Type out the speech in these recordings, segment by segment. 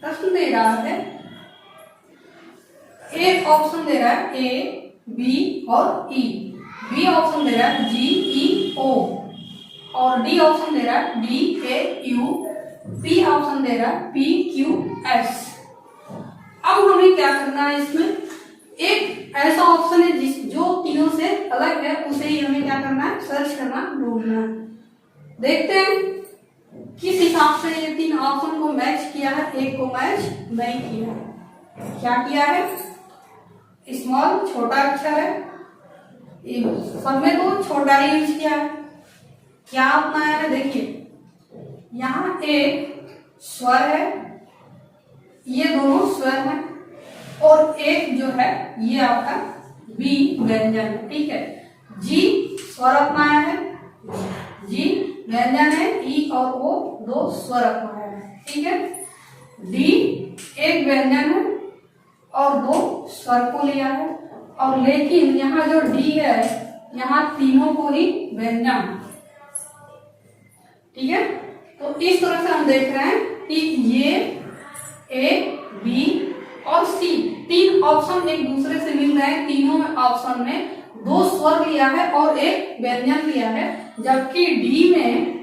प्रश्न दे रहा है, एक ऑप्शन दे रहा है ए, बी और ई, बी ऑप्शन दे रहा है जी, ई, ओ और डी ऑप्शन दे रहा है D, A, U, P option दे रहा है पी, क्यू, एस। अब हमें क्या करना है, इसमें एक ऐसा ऑप्शन है जो तीनों से अलग है, उसे ही हमें क्या करना है, सर्च करना, ढूंढना है। देखते हैं किस हिसाब से ये तीन ऑप्शन को मैच किया है, एक को मैच नहीं किया है। क्या किया है, स्मॉल छोटा अक्षर है, सब में तो छोटा ही यूज किया है। क्या अपनाया है, देखिए यहाँ एक स्वर है, ये दोनों स्वर हैं, और एक जो है ये आपका बी व्यंजन है, ठीक है। जी स्वर अपनाया है, जी व्यंजन है, ई और ओ दो स्वर अपनाया है, ठीक है। डी एक व्यंजन है और दो स्वर को लिया है, और लेकिन यहाँ जो डी है यहाँ तीनों को ही व्यंजन, ठीक है। तो इस तरह से हम देख रहे हैं कि ये ए, बी और सी तीन ऑप्शन एक दूसरे से मिल रहे हैं। तीनों ऑप्शन में दो स्वर लिया है और एक व्यंजन लिया है, जबकि डी में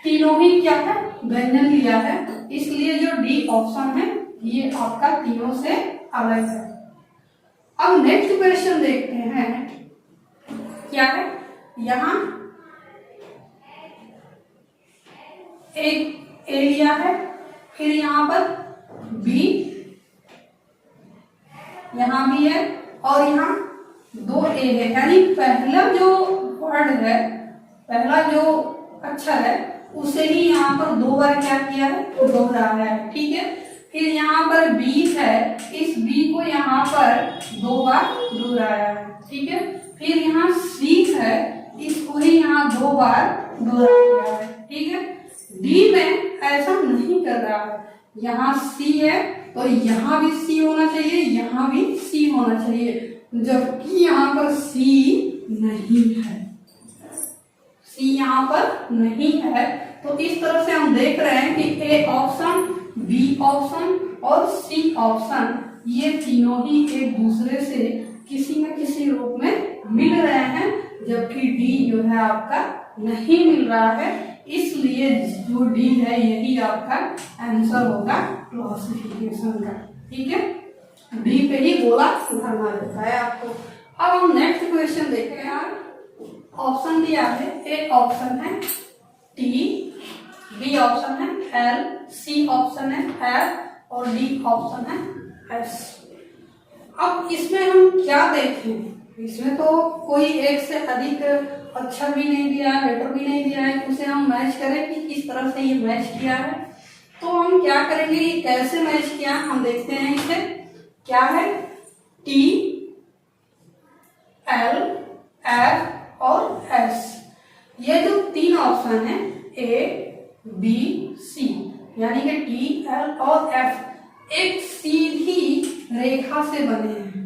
तीनों ही क्या है, व्यंजन लिया है। इसलिए जो डी ऑप्शन है ये आपका तीनों से अलग है। अब नेक्स्ट क्वेश्चन देखते हैं, क्या है, यहाँ एक ए लिया है, फिर यहाँ पर बी, यहाँ भी है और यहाँ दो ए है, यानी पहला जो वर्ड है, पहला जो अक्षर है उसे ही यहाँ पर दो बार क्या किया है, दोहराया है, ठीक है। फिर यहाँ पर बी है, इस बी को यहाँ पर दो बार दोहराया है, ठीक है। फिर यहाँ सी है, इसको ही यहाँ दो बार दोहराया है, ठीक है। डी में ऐसा नहीं कर रहा है, यहाँ सी है तो यहाँ भी सी होना चाहिए, यहाँ भी सी होना चाहिए, जबकि यहाँ पर सी नहीं है, सी यहाँ पर नहीं है। तो इस तरह से हम देख रहे हैं कि ए ऑप्शन, बी ऑप्शन और सी ऑप्शन ये तीनों ही एक दूसरे से किसी न किसी रूप में मिल रहे हैं, जबकि डी जो है आपका नहीं मिल रहा है। इसलिए जो डी है यही आपका आंसर होगा क्लासिफिकेशन का, ठीक है। डी पे ही गोला उठाना रहता है आपको। अब हम नेक्स्ट क्वेश्चन देखते हैं। ऑप्शन दिया है, ए ऑप्शन है टी, बी ऑप्शन है एल, सी ऑप्शन है एफ और डी ऑप्शन है एस। अब इसमें हम क्या देखें, इसमें तो कोई एक से अधिक अक्षर भी नहीं दिया है, लेटर भी नहीं दिया है, उसे हम मैच करें कि किस तरह से ये मैच किया है। तो हम क्या करेंगे, ये कैसे मैच किया हम देखते हैं। इसे क्या है, टी, एल, एफ और एस, ये जो तीन ऑप्शन है ए, बी, सी, यानी कि टी, एल और एफ एक सीधी रेखा से बने हैं।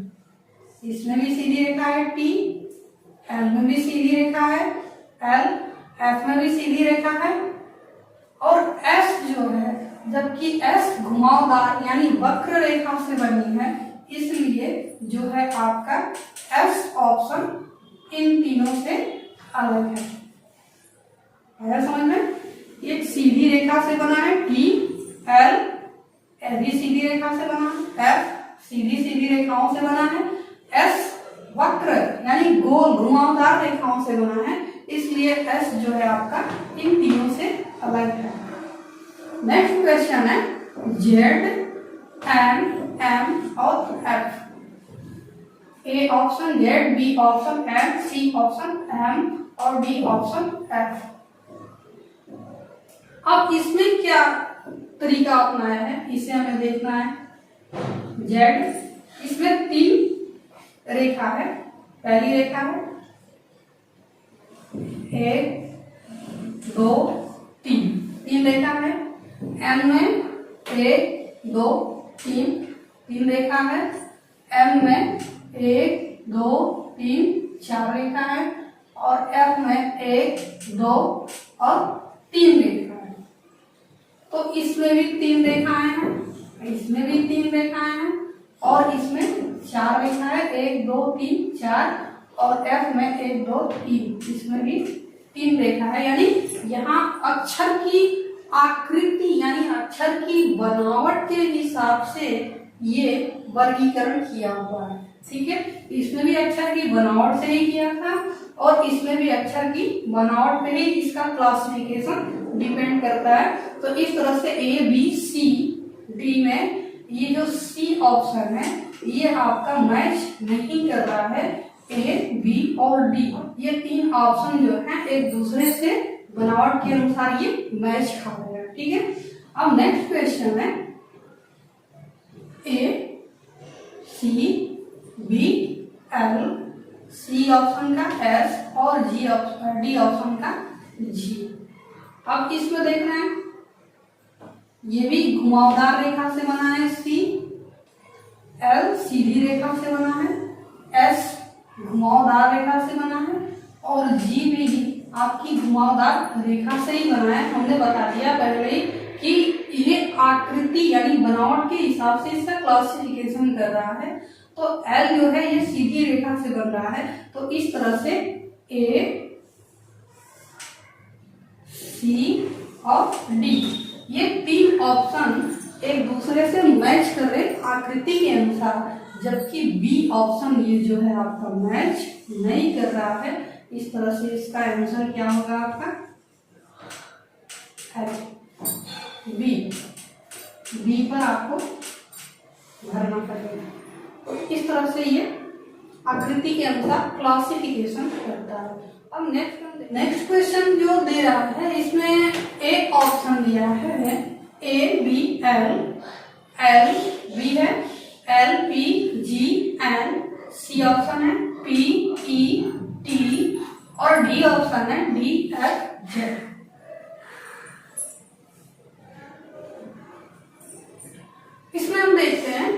इसमें भी सीधी रेखा है, टी, एल में भी सीधी रेखा है, एल, एफ में भी सीधी रेखा है, और एस जो है, जबकि एस घुमावदार यानी वक्र रेखा से बनी है, इसलिए जो है आपका एस ऑप्शन इन तीनों से अलग है। आया समझ में? एक सीधी रेखा से बना है टी, एल भी सीधी रेखा से बना है, एफ सीधी रेखाओं से बना है, एस वक्र यानी गोल घुमावदार रेखाओं से बना है, इसलिए एस जो है आपका इन तीनों से अलग है। नेक्स्ट क्वेश्चन है जेड, एन, एम और F. A option Z, B option N, C option M और डी ऑप्शन एफ। अब इसमें क्या तरीका अपनाया है इसे हमें देखना है। जेड, इसमें तीन रेखा है, पहली रेखा है 1 2 3, तीन रेखा है। एन में 1 2 3, तीन रेखा है। एम में 1 2 3 4 रेखा है, और एफ में 1 2 और 3 रेखा है। तो इसमें भी तीन रेखाएं हैं, इसमें भी 3 रेखाएं हैं और इसमें 4 रेखाएं है, 1 2 3 4 और F में 1 2 3, इसमें भी 3 रेखा है। यानी यहाँ अक्षर की आकृति यानी अक्षर की बनावट के हिसाब से ये वर्गीकरण किया हुआ है। ठीक है, इसमें भी अक्षर की बनावट से ही किया था और इसमें भी अक्षर की बनावट पे ही इसका क्लासिफिकेशन डिपेंड करता है। तो इस तरह से A B C D में ये जो C ऑप्शन है ये आपका मैच नहीं कर रहा है। A B और D ये 3 ऑप्शन जो है एक दूसरे से बनावट के अनुसार ये मैच खा रहे हैं। ठीक है, अब नेक्स्ट क्वेश्चन है A C B L, C option का S और D ऑप्शन का G। अब इसमें देखना है ये भी घुमावदार रेखा से बना है, C L सीधी रेखा से बना है, S घुमावदार रेखा से बना है और G भी आपकी घुमावदार रेखा से ही बना है। हमने बता दिया पहले ही कि ये आकृति यानी बनावट के हिसाब से इसका क्लासिफिकेशन कर रहा है। तो L जो है ये सीधी रेखा से बन रहा है। तो इस तरह से A C और D ये 3 ऑप्शन एक दूसरे से मैच कर रहे आकृति के अनुसार, जबकि B ऑप्शन ये जो है आपका मैच नहीं कर रहा है। इस तरह से इसका आंसर क्या होगा आपका बी पर आपको भरना पड़ेगा। तो इस तरह से ये आकृति के अनुसार क्लासिफिकेशन करता है। अब नेक्स्ट क्वेश्चन जो दे रहा है इसमें एक ऑप्शन दिया है A B L, L B है, L P G N, C option है P E T और D ऑप्शन है D F Z। इसमें हम देखते हैं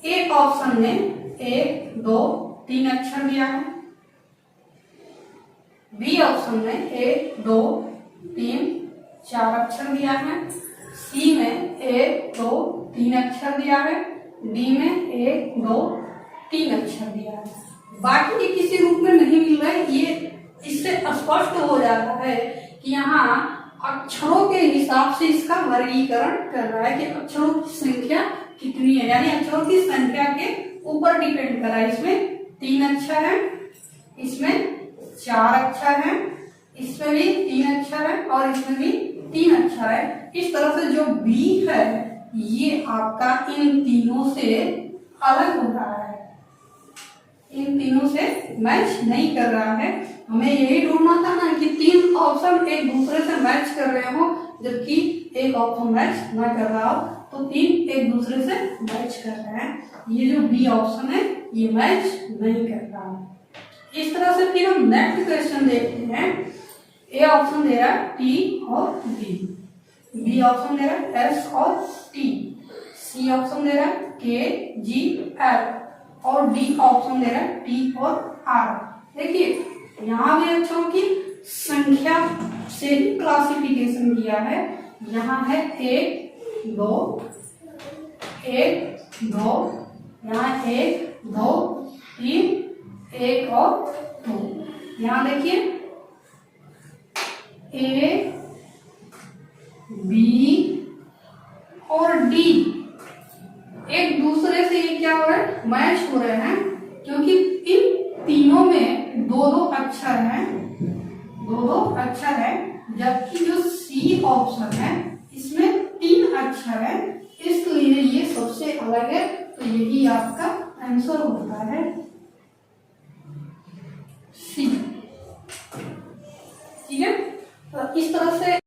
एक ऑप्शन ने 1 2 3 अक्षर दिया है, बी ऑप्शन में 1 2 3 4 अक्षर दिया है, सी में 1 2 3 अक्षर दिया है, डी में 1 2 3 अक्षर दिया है। बाकी के किसी रूप में नहीं मिल रहा है। ये इससे स्पष्ट हो जाता है कि यहाँ अक्षरों के हिसाब से इसका वर्गीकरण कर रहा है कि अक्षरों की संख्या कितनी है, यानी अक्षरों की संख्या के ऊपर डिपेंड कर रहा है। इसमें 3 अक्षर है, इसमें 4 अक्षर है, इसमें भी 3 अक्षर है और इसमें भी 3 अक्षर है। इस तरह से जो बी है ये आपका इन तीनों से अलग हो रहा है, इन तीनों से मैच नहीं कर रहा है। हमें यही ढूंढना था ना कि 3 ऑप्शन एक दूसरे से मैच कर रहे हो, जबकि एक ऑप्शन मैच ना कर रहा हो। तो 3 एक दूसरे से मैच कर रहे हैं। ये जो बी ऑप्शन है ये मैच नहीं कर रहा है। इस तरह से फिर हम नेक्स्ट क्वेश्चन देखते हैं। ए ऑप्शन दे रहा है टी और बी, बी ऑप्शन दे रहा है एस और टी, सी ऑप्शन दे रहा है के जी एल और डी ऑप्शन दे रहा है टी और आर। देखिए यहाँ भी अक्षरों की संख्या से क्लासिफिकेशन किया है। यहाँ है 1 2 1 2, यहाँ 1 2 3 1 और 2। यहाँ देखिए ए बी और डी एक दूसरे से ये क्या हो रहा है मैच हो रहे हैं, क्योंकि इन तीनों में 2 अक्षर हैं, 2 अक्षर है, जबकि जो सी ऑप्शन है इसमें 3 अक्षर है, इसलिए ये सबसे अलग है। तो यही आपका आंसर होता है सी। ठीक है, तो इस तरह से